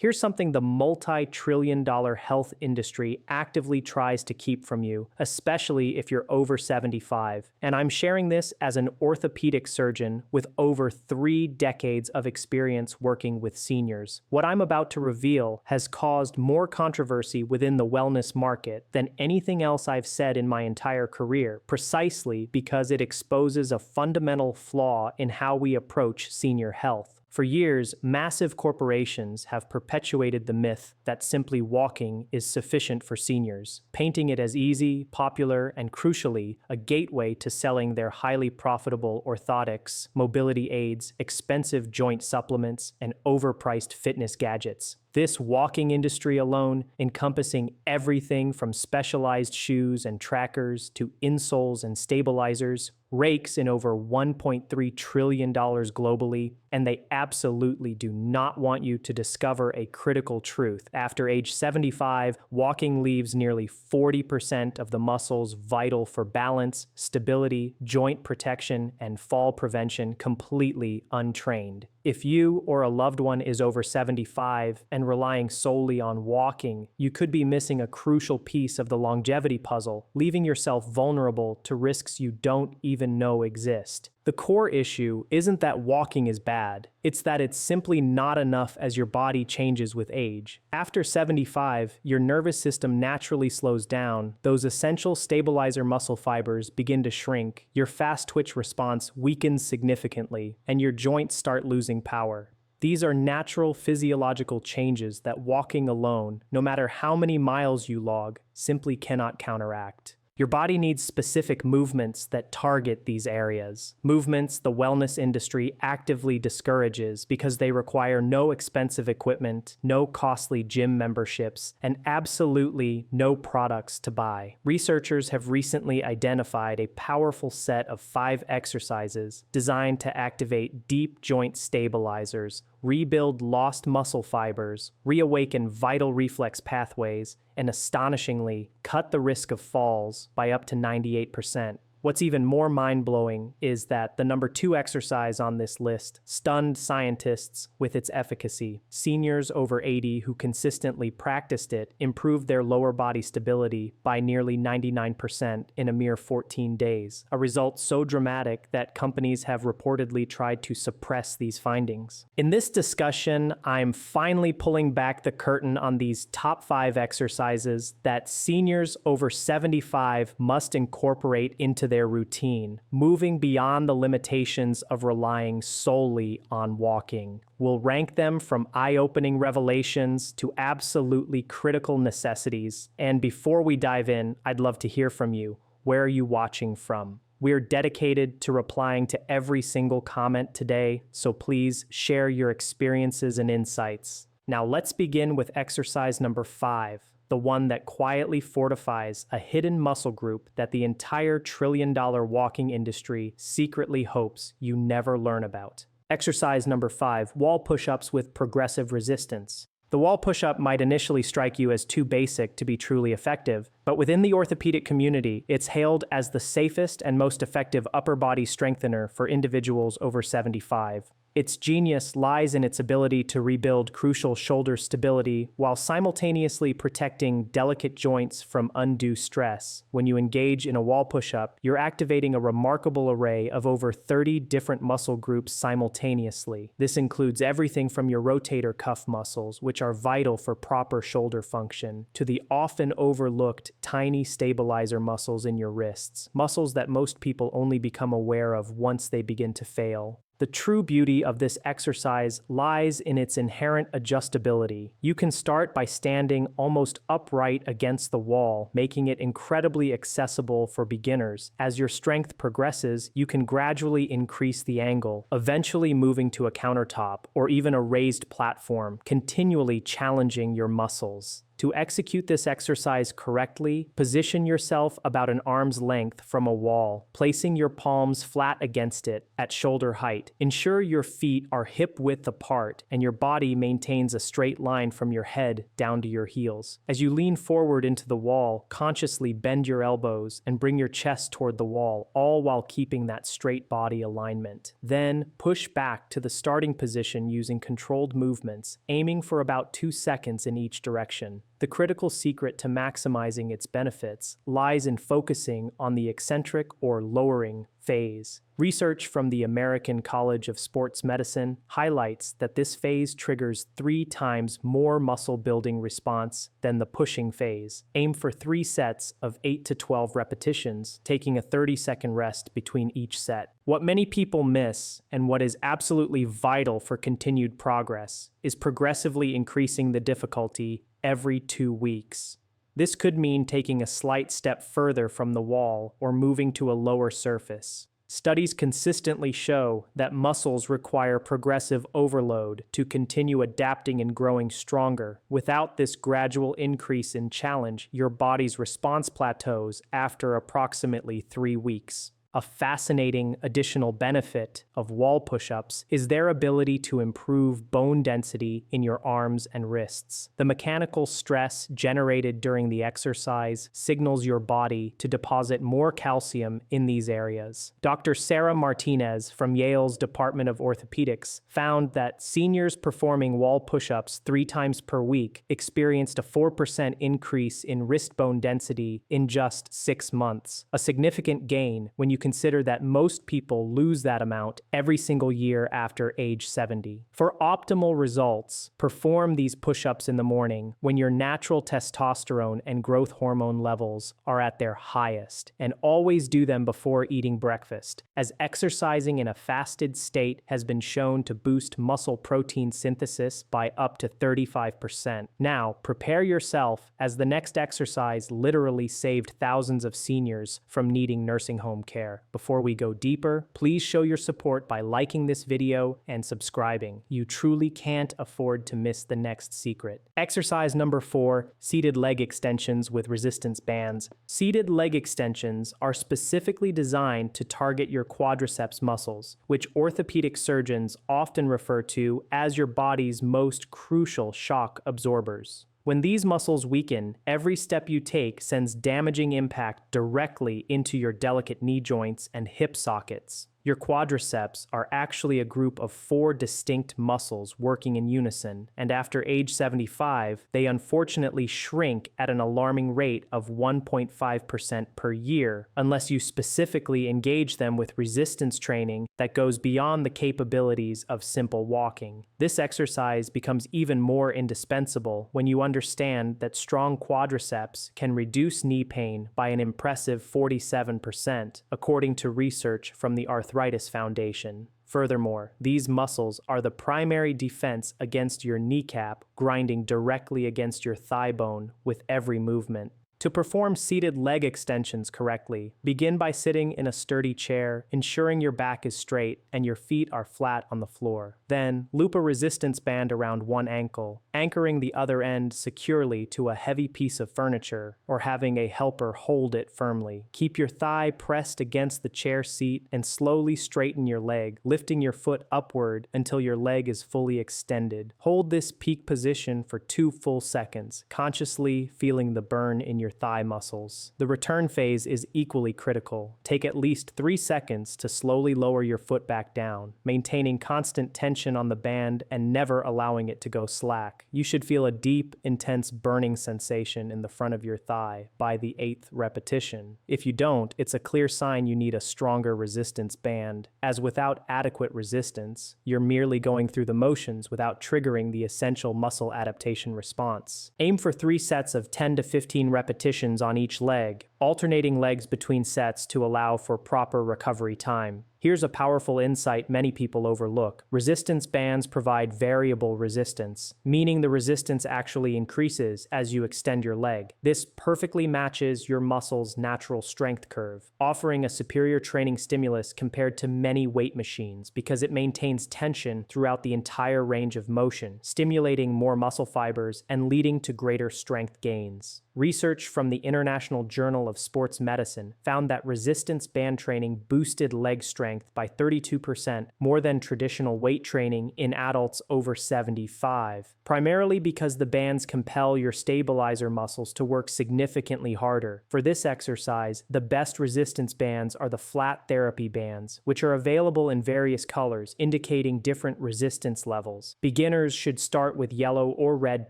Here's something the multi-trillion-dollar health industry actively tries to keep from you, especially if you're over 75. And I'm sharing this as an orthopedic surgeon with over 3 decades of experience working with seniors. What I'm about to reveal has caused more controversy within the wellness market than anything else I've said in my entire career, precisely because it exposes a fundamental flaw in how we approach senior health. For years, massive corporations have perpetuated the myth that simply walking is sufficient for seniors, painting it as easy, popular, and crucially, a gateway to selling their highly profitable orthotics, mobility aids, expensive joint supplements, and overpriced fitness gadgets. This walking industry alone, encompassing everything from specialized shoes and trackers to insoles and stabilizers, rakes in over $1.3 trillion globally, and they absolutely do not want you to discover a critical truth. After age 75, walking leaves nearly 40% of the muscles vital for balance, stability, joint protection, and fall prevention completely untrained. If you or a loved one is over 75 and relying solely on walking, you could be missing a crucial piece of the longevity puzzle, leaving yourself vulnerable to risks you don't even know exist. The core issue isn't that walking is bad, it's that it's simply not enough as your body changes with age. After 75, your nervous system naturally slows down, those essential stabilizer muscle fibers begin to shrink, your fast twitch response weakens significantly, and your joints start losing power. These are natural physiological changes that walking alone, no matter how many miles you log, simply cannot counteract. Your body needs specific movements that target these areas. Movements the wellness industry actively discourages because they require no expensive equipment, no costly gym memberships, and absolutely no products to buy. Researchers have recently identified a powerful set of 5 exercises designed to activate deep joint stabilizers, rebuild lost muscle fibers, reawaken vital reflex pathways, and astonishingly, cut the risk of falls by up to 98%. What's even more mind-blowing is that the number 2 exercise on this list stunned scientists with its efficacy. Seniors over 80 who consistently practiced it improved their lower body stability by nearly 99% in a mere 14 days, a result so dramatic that companies have reportedly tried to suppress these findings. In this discussion, I'm finally pulling back the curtain on these top 5 exercises that seniors over 75 must incorporate into their routine, moving beyond the limitations of relying solely on walking. We'll rank them from eye-opening revelations to absolutely critical necessities. And before we dive in, I'd love to hear from you. Where are you watching from? We're dedicated to replying to every single comment today, so please share your experiences and insights. Now let's begin with exercise number 5. The one that quietly fortifies a hidden muscle group that the entire trillion-dollar walking industry secretly hopes you never learn about. Exercise number 5, wall push-ups with progressive resistance. The wall push-up might initially strike you as too basic to be truly effective, but within the orthopedic community, it's hailed as the safest and most effective upper body strengthener for individuals over 75. Its genius lies in its ability to rebuild crucial shoulder stability while simultaneously protecting delicate joints from undue stress. When you engage in a wall push-up, you're activating a remarkable array of over 30 different muscle groups simultaneously. This includes everything from your rotator cuff muscles, which are vital for proper shoulder function, to the often overlooked tiny stabilizer muscles in your wrists, muscles that most people only become aware of once they begin to fail. The true beauty of this exercise lies in its inherent adjustability. You can start by standing almost upright against the wall, making it incredibly accessible for beginners. As your strength progresses, you can gradually increase the angle, eventually moving to a countertop or even a raised platform, continually challenging your muscles. To execute this exercise correctly, position yourself about an arm's length from a wall, placing your palms flat against it at shoulder height. Ensure your feet are hip-width apart and your body maintains a straight line from your head down to your heels. As you lean forward into the wall, consciously bend your elbows and bring your chest toward the wall, all while keeping that straight body alignment. Then, push back to the starting position using controlled movements, aiming for about 2 seconds in each direction. The critical secret to maximizing its benefits lies in focusing on the eccentric or lowering phase. Research from the American College of Sports Medicine highlights that this phase triggers 3 times more muscle-building response than the pushing phase. Aim for 3 sets of 8 to 12 repetitions, taking a 30-second rest between each set. What many people miss, and what is absolutely vital for continued progress, is progressively increasing the difficulty every 2 weeks. This could mean taking a slight step further from the wall or moving to a lower surface. Studies consistently show that muscles require progressive overload to continue adapting and growing stronger. Without this gradual increase in challenge, your body's response plateaus after approximately 3 weeks. A fascinating additional benefit of wall push-ups is their ability to improve bone density in your arms and wrists. The mechanical stress generated during the exercise signals your body to deposit more calcium in these areas. Dr. Sarah Martinez from Yale's Department of Orthopedics found that seniors performing wall push-ups 3 times per week experienced a 4% increase in wrist bone density in just 6 months, a significant gain when you consider that most people lose that amount every single year after age 70. For optimal results, perform these push-ups in the morning when your natural testosterone and growth hormone levels are at their highest, and always do them before eating breakfast, as exercising in a fasted state has been shown to boost muscle protein synthesis by up to 35%. Now, prepare yourself, as the next exercise literally saved thousands of seniors from needing nursing home care. Before we go deeper, please show your support by liking this video and subscribing. You truly can't afford to miss the next secret. Exercise number 4, seated leg extensions with resistance bands. Seated leg extensions are specifically designed to target your quadriceps muscles, which orthopedic surgeons often refer to as your body's most crucial shock absorbers. When these muscles weaken, every step you take sends damaging impact directly into your delicate knee joints and hip sockets. Your quadriceps are actually a group of 4 distinct muscles working in unison, and after age 75, they unfortunately shrink at an alarming rate of 1.5% per year, unless you specifically engage them with resistance training that goes beyond the capabilities of simple walking. This exercise becomes even more indispensable when you understand that strong quadriceps can reduce knee pain by an impressive 47%, according to research from the Arthritis Foundation. Furthermore, these muscles are the primary defense against your kneecap, grinding directly against your thigh bone with every movement. To perform seated leg extensions correctly, begin by sitting in a sturdy chair, ensuring your back is straight and your feet are flat on the floor. Then, loop a resistance band around one ankle, anchoring the other end securely to a heavy piece of furniture or having a helper hold it firmly. Keep your thigh pressed against the chair seat and slowly straighten your leg, lifting your foot upward until your leg is fully extended. Hold this peak position for 2 full seconds, consciously feeling the burn in your thigh muscles. The return phase is equally critical. Take at least 3 seconds to slowly lower your foot back down, maintaining constant tension on the band and never allowing it to go slack. You should feel a deep, intense burning sensation in the front of your thigh by the 8th repetition. If you don't, it's a clear sign you need a stronger resistance band, as without adequate resistance, you're merely going through the motions without triggering the essential muscle adaptation response. Aim for 3 sets of 10 to 15 repetitions on each leg, alternating legs between sets to allow for proper recovery time. Here's a powerful insight many people overlook. Resistance bands provide variable resistance, meaning the resistance actually increases as you extend your leg. This perfectly matches your muscle's natural strength curve, offering a superior training stimulus compared to many weight machines because it maintains tension throughout the entire range of motion, stimulating more muscle fibers and leading to greater strength gains. Research from the International Journal of Sports Medicine found that resistance band training boosted leg strength by 32%, more than traditional weight training in adults over 75, primarily because the bands compel your stabilizer muscles to work significantly harder. For this exercise, the best resistance bands are the flat therapy bands, which are available in various colors, indicating different resistance levels. Beginners should start with yellow or red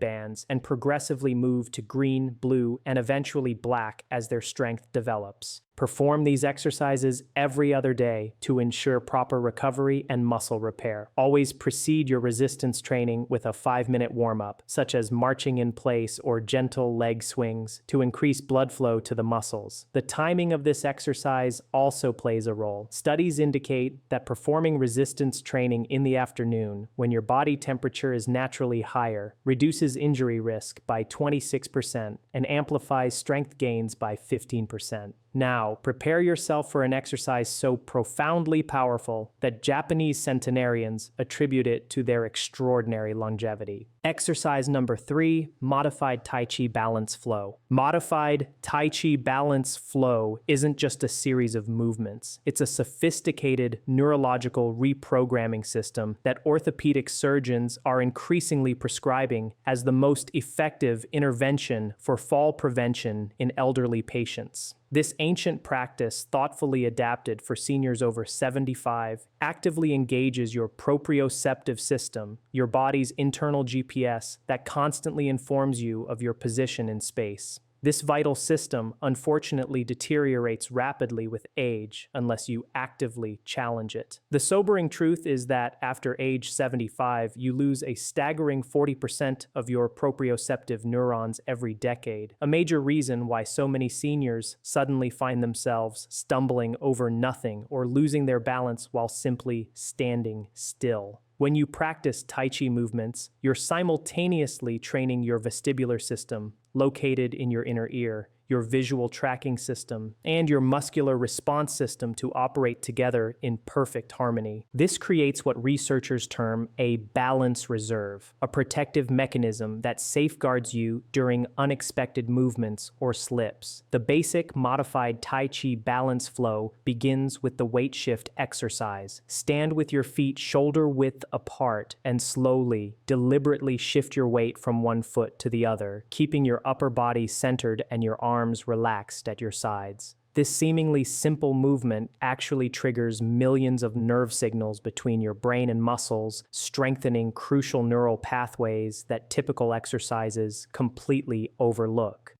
bands and progressively move to green, blue, and eventually black as their strength develops. Perform these exercises every other day to ensure proper recovery and muscle repair. Always precede your resistance training with a 5-minute warm-up, such as marching in place or gentle leg swings, to increase blood flow to the muscles. The timing of this exercise also plays a role. Studies indicate that performing resistance training in the afternoon, when your body temperature is naturally higher, reduces injury risk by 26% and amplifies strength gains by 15%. Now, prepare yourself for an exercise so profoundly powerful that Japanese centenarians attribute it to their extraordinary longevity. Exercise number 3, Modified Tai Chi Balance Flow. Modified Tai Chi Balance Flow isn't just a series of movements. It's a sophisticated neurological reprogramming system that orthopedic surgeons are increasingly prescribing as the most effective intervention for fall prevention in elderly patients. This ancient practice, thoughtfully adapted for seniors over 75, actively engages your proprioceptive system, your body's internal GPS that constantly informs you of your position in space. This vital system, unfortunately, deteriorates rapidly with age unless you actively challenge it. The sobering truth is that after age 75, you lose a staggering 40% of your proprioceptive neurons every decade, a major reason why so many seniors suddenly find themselves stumbling over nothing or losing their balance while simply standing still. When you practice Tai Chi movements, you're simultaneously training your vestibular system, located in your inner ear, your visual tracking system, and your muscular response system to operate together in perfect harmony. This creates what researchers term a balance reserve, a protective mechanism that safeguards you during unexpected movements or slips. The basic modified Tai Chi balance flow begins with the weight shift exercise. Stand with your feet shoulder width apart and slowly, deliberately shift your weight from one foot to the other, keeping your upper body centered and your arms relaxed at your sides. This seemingly simple movement actually triggers millions of nerve signals between your brain and muscles, strengthening crucial neural pathways that typical exercises completely overlook.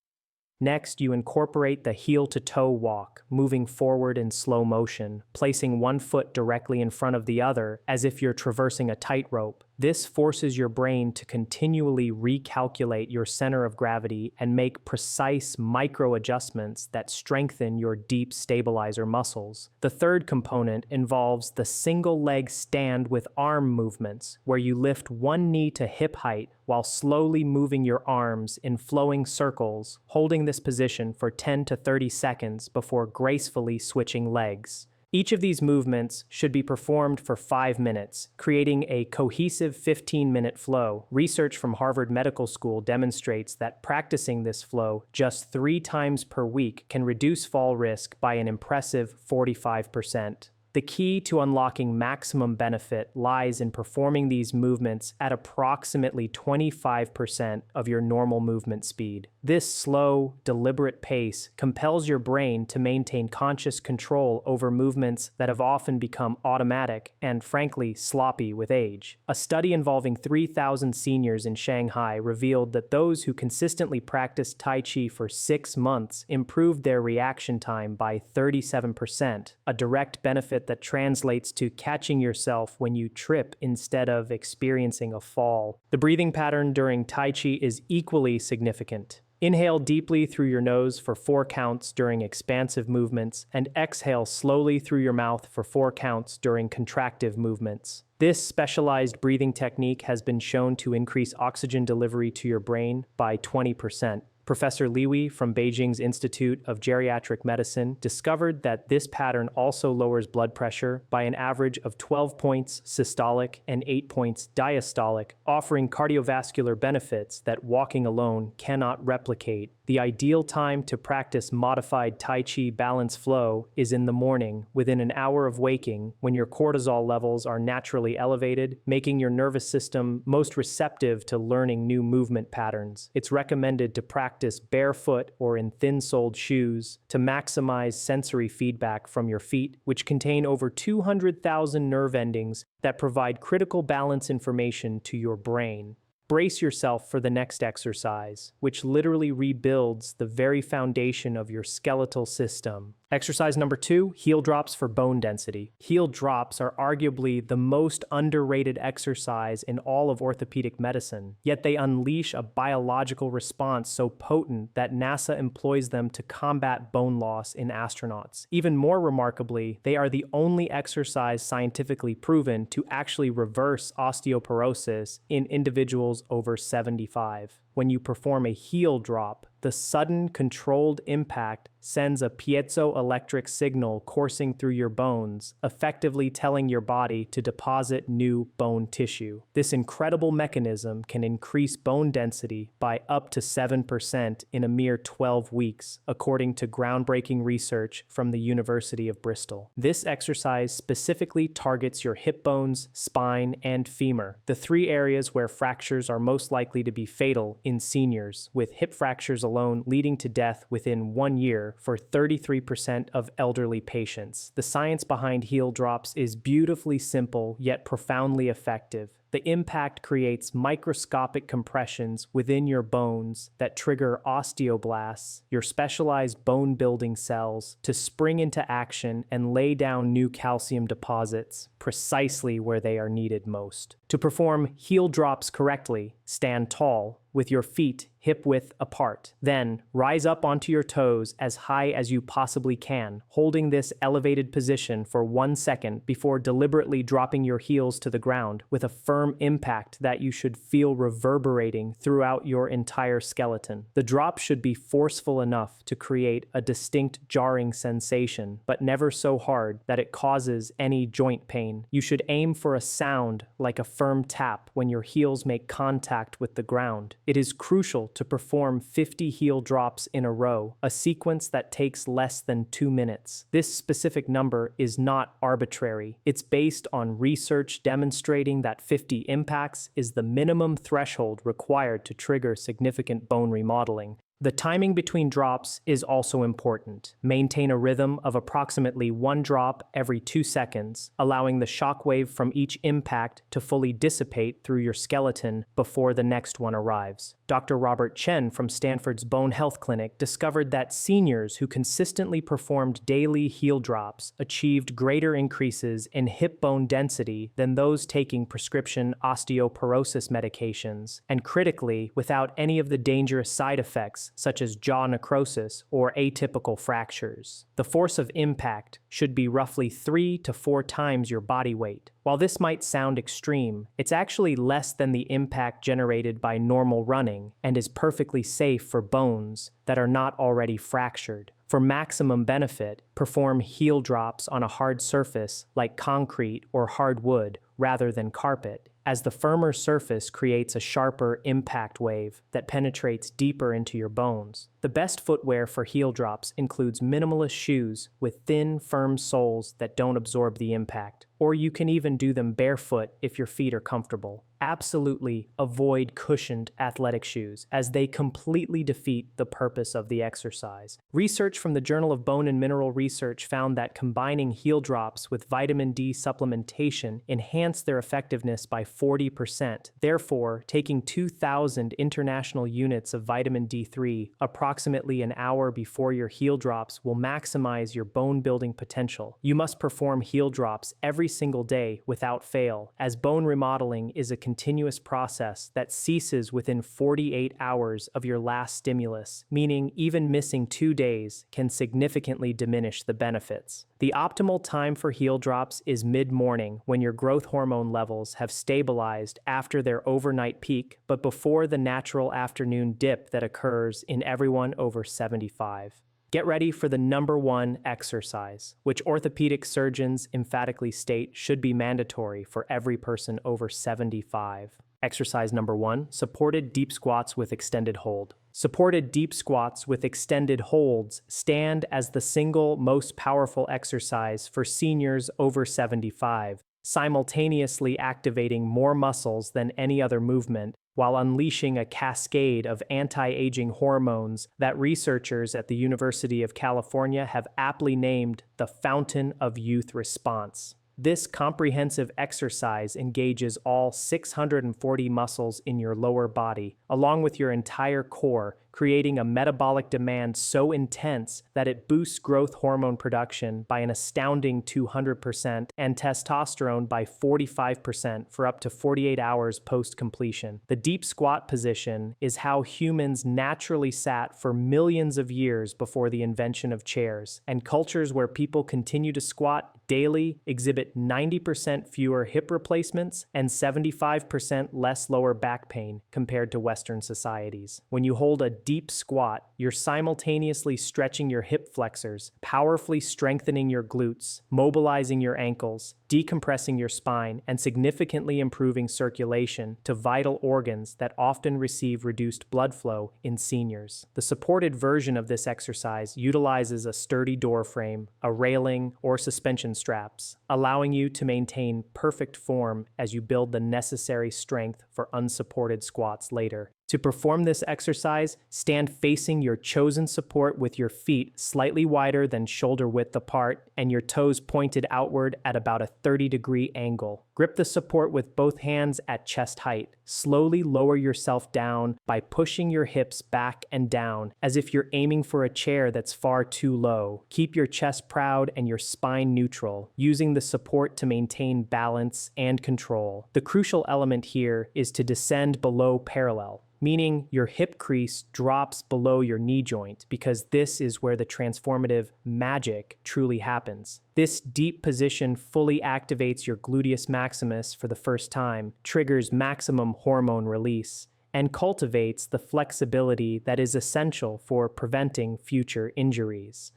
Next, you incorporate the heel-to-toe walk, moving forward in slow motion, placing one foot directly in front of the other as if you're traversing a tightrope. This forces your brain to continually recalculate your center of gravity and make precise micro-adjustments that strengthen your deep stabilizer muscles. The third component involves the single leg stand with arm movements, where you lift one knee to hip height while slowly moving your arms in flowing circles, holding this position for 10 to 30 seconds before gracefully switching legs. Each of these movements should be performed for 5 minutes, creating a cohesive 15-minute flow. Research from Harvard Medical School demonstrates that practicing this flow just 3 times per week can reduce fall risk by an impressive 45%. The key to unlocking maximum benefit lies in performing these movements at approximately 25% of your normal movement speed. This slow, deliberate pace compels your brain to maintain conscious control over movements that have often become automatic and, frankly, sloppy with age. A study involving 3,000 seniors in Shanghai revealed that those who consistently practiced Tai Chi for 6 months improved their reaction time by 37%, a direct benefit that translates to catching yourself when you trip instead of experiencing a fall. The breathing pattern during Tai Chi is equally significant. Inhale deeply through your nose for 4 counts during expansive movements, and exhale slowly through your mouth for 4 counts during contractive movements. This specialized breathing technique has been shown to increase oxygen delivery to your brain by 20%. Professor Liwi from Beijing's Institute of Geriatric Medicine discovered that this pattern also lowers blood pressure by an average of 12 points systolic and 8 points diastolic, offering cardiovascular benefits that walking alone cannot replicate. The ideal time to practice modified Tai Chi balance flow is in the morning, within an hour of waking, when your cortisol levels are naturally elevated, making your nervous system most receptive to learning new movement patterns. It's recommended to practice barefoot or in thin-soled shoes to maximize sensory feedback from your feet, which contain over 200,000 nerve endings that provide critical balance information to your brain. Brace yourself for the next exercise, which literally rebuilds the very foundation of your skeletal system. Exercise number 2, heel drops for bone density. Heel drops are arguably the most underrated exercise in all of orthopedic medicine, yet they unleash a biological response so potent that NASA employs them to combat bone loss in astronauts. Even more remarkably, they are the only exercise scientifically proven to actually reverse osteoporosis in individuals over 75. When you perform a heel drop, the sudden controlled impact sends a piezoelectric signal coursing through your bones, effectively telling your body to deposit new bone tissue. This incredible mechanism can increase bone density by up to 7% in a mere 12 weeks, according to groundbreaking research from the University of Bristol. This exercise specifically targets your hip bones, spine, and femur, the 3 areas where fractures are most likely to be fatal in seniors, with hip fractures alone leading to death within 1 year for 33% of elderly patients. The science behind heel drops is beautifully simple yet profoundly effective. The impact creates microscopic compressions within your bones that trigger osteoblasts, your specialized bone-building cells, to spring into action and lay down new calcium deposits precisely where they are needed most. To perform heel drops correctly, stand tall, with your feet hip-width apart. Then, rise up onto your toes as high as you possibly can, holding this elevated position for 1 second before deliberately dropping your heels to the ground with a firm impact that you should feel reverberating throughout your entire skeleton. The drop should be forceful enough to create a distinct jarring sensation, but never so hard that it causes any joint pain. You should aim for a sound like a firm tap when your heels make contact with the ground. It is crucial to perform 50 heel drops in a row, a sequence that takes less than 2 minutes. This specific number is not arbitrary. It's based on research demonstrating that 50 impacts is the minimum threshold required to trigger significant bone remodeling. The timing between drops is also important. Maintain a rhythm of approximately 1 drop every 2 seconds, allowing the shockwave from each impact to fully dissipate through your skeleton before the next one arrives. Dr. Robert Chen from Stanford's Bone Health Clinic discovered that seniors who consistently performed daily heel drops achieved greater increases in hip bone density than those taking prescription osteoporosis medications, and critically, without any of the dangerous side effects such as jaw necrosis or atypical fractures. The force of impact should be roughly 3 to 4 times your body weight. While this might sound extreme, it's actually less than the impact generated by normal running and is perfectly safe for bones that are not already fractured. For maximum benefit, perform heel drops on a hard surface like concrete or hardwood rather than carpet, as the firmer surface creates a sharper impact wave that penetrates deeper into your bones. The best footwear for heel drops includes minimalist shoes with thin, firm soles that don't absorb the impact, or you can even do them barefoot if your feet are comfortable. Absolutely avoid cushioned athletic shoes, as they completely defeat the purpose of the exercise. Research from the Journal of Bone and Mineral Research found that combining heel drops with vitamin D supplementation enhanced their effectiveness by 40%. Therefore, taking 2,000 international units of vitamin D3 approximately an hour before your heel drops will maximize your bone-building potential. You must perform heel drops every single day without fail, as bone remodeling is a continuous process that ceases within 48 hours of your last stimulus, meaning even missing 2 days can significantly diminish the benefits. The optimal time for heel drops is mid-morning when your growth hormone levels have stabilized after their overnight peak, but before the natural afternoon dip that occurs in everyone over 75. Get ready for the number one exercise, which orthopedic surgeons emphatically state should be mandatory for every person over 75. Exercise number 1, supported deep squats with extended hold. Supported deep squats with extended holds stand as the single most powerful exercise for seniors over 75, simultaneously activating more muscles than any other movement, while unleashing a cascade of anti-aging hormones that researchers at the University of California have aptly named the fountain of youth response. This comprehensive exercise engages all 640 muscles in your lower body, along with your entire core, creating a metabolic demand so intense that it boosts growth hormone production by an astounding 200% and testosterone by 45% for up to 48 hours post-completion. The deep squat position is how humans naturally sat for millions of years before the invention of chairs, and cultures where people continue to squat daily exhibit 90% fewer hip replacements and 75% less lower back pain compared to Western societies. When you hold a deep squat, you're simultaneously stretching your hip flexors, powerfully strengthening your glutes, mobilizing your ankles, decompressing your spine, and significantly improving circulation to vital organs that often receive reduced blood flow in seniors. The supported version of this exercise utilizes a sturdy door frame, a railing, or suspension straps, allowing you to maintain perfect form as you build the necessary strength for unsupported squats later. To perform this exercise, stand facing your chosen support with your feet slightly wider than shoulder width apart and your toes pointed outward at about a 30-degree angle. Grip the support with both hands at chest height. Slowly lower yourself down by pushing your hips back and down, as if you're aiming for a chair that's far too low. Keep your chest proud and your spine neutral, using the support to maintain balance and control. The crucial element here is to descend below parallel, meaning your hip crease drops below your knee joint, because this is where the transformative magic truly happens. This deep position fully activates your gluteus maximus for the first time, triggers maximum hormone release, and cultivates the flexibility that is essential for preventing future injuries.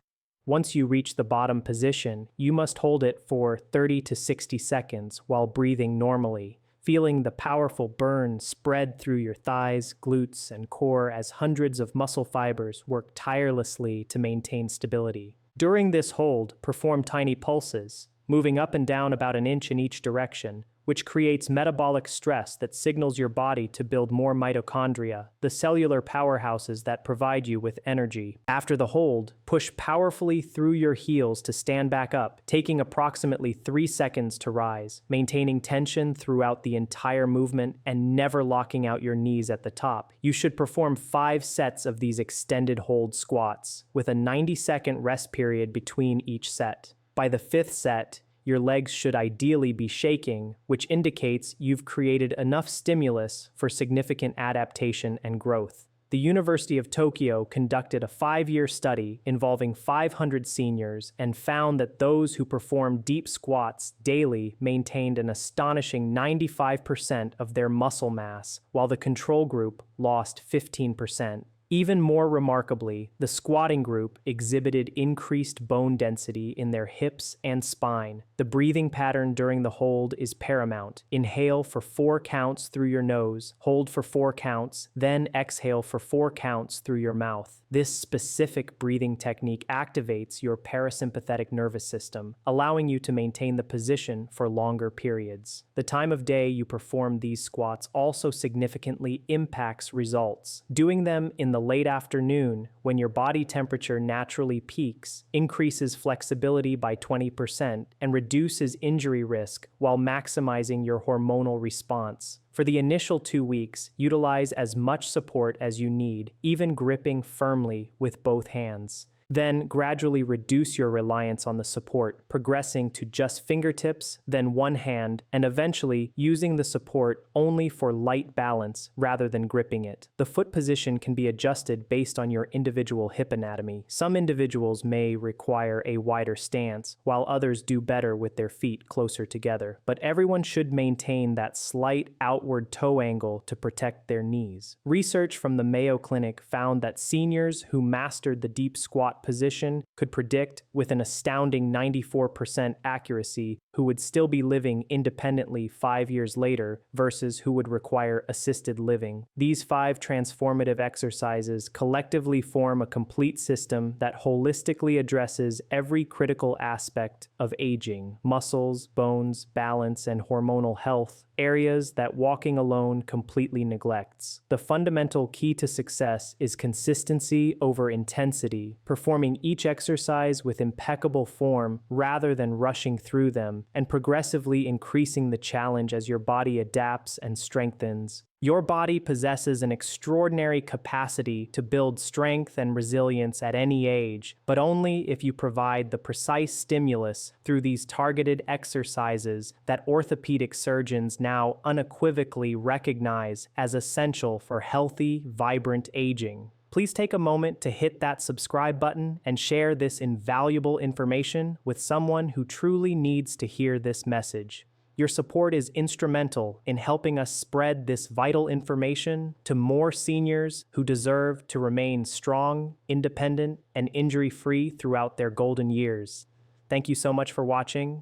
Once you reach the bottom position, you must hold it for 30 to 60 seconds while breathing normally, feeling the powerful burn spread through your thighs, glutes, and core as hundreds of muscle fibers work tirelessly to maintain stability. During this hold, perform tiny pulses, moving up and down about an inch in each direction, which creates metabolic stress that signals your body to build more mitochondria, the cellular powerhouses that provide you with energy. After the hold, push powerfully through your heels to stand back up, taking approximately 3 seconds to rise, maintaining tension throughout the entire movement and never locking out your knees at the top. You should perform 5 sets of these extended hold squats, with a 90-second rest period between each set. By the 5th set, your legs should ideally be shaking, which indicates you've created enough stimulus for significant adaptation and growth. The University of Tokyo conducted a 5-year study involving 500 seniors and found that those who performed deep squats daily maintained an astonishing 95% of their muscle mass, while the control group lost 15%. Even more remarkably, the squatting group exhibited increased bone density in their hips and spine. The breathing pattern during the hold is paramount. Inhale for 4 counts through your nose, hold for 4 counts, then exhale for 4 counts through your mouth. This specific breathing technique activates your parasympathetic nervous system, allowing you to maintain the position for longer periods. The time of day you perform these squats also significantly impacts results. Doing them in the late afternoon, when your body temperature naturally peaks, increases flexibility by 20% and reduces injury risk while maximizing your hormonal response. For the initial 2 weeks, utilize as much support as you need, even gripping firmly with both hands. Then gradually reduce your reliance on the support, progressing to just fingertips, then one hand, and eventually using the support only for light balance rather than gripping it. The foot position can be adjusted based on your individual hip anatomy. Some individuals may require a wider stance, while others do better with their feet closer together. But everyone should maintain that slight outward toe angle to protect their knees. Research from the Mayo Clinic found that seniors who mastered the deep squat position could predict with an astounding 94% accuracy who would still be living independently 5 years later versus who would require assisted living. These 5 transformative exercises collectively form a complete system that holistically addresses every critical aspect of aging: muscles, bones, balance, and hormonal health, areas that walking alone completely neglects. The fundamental key to success is consistency over intensity, performing each exercise with impeccable form rather than rushing through them, and progressively increasing the challenge as your body adapts and strengthens. Your body possesses an extraordinary capacity to build strength and resilience at any age, but only if you provide the precise stimulus through these targeted exercises that orthopedic surgeons now unequivocally recognize as essential for healthy, vibrant aging. Please take a moment to hit that subscribe button and share this invaluable information with someone who truly needs to hear this message. Your support is instrumental in helping us spread this vital information to more seniors who deserve to remain strong, independent, and injury-free throughout their golden years. Thank you so much for watching.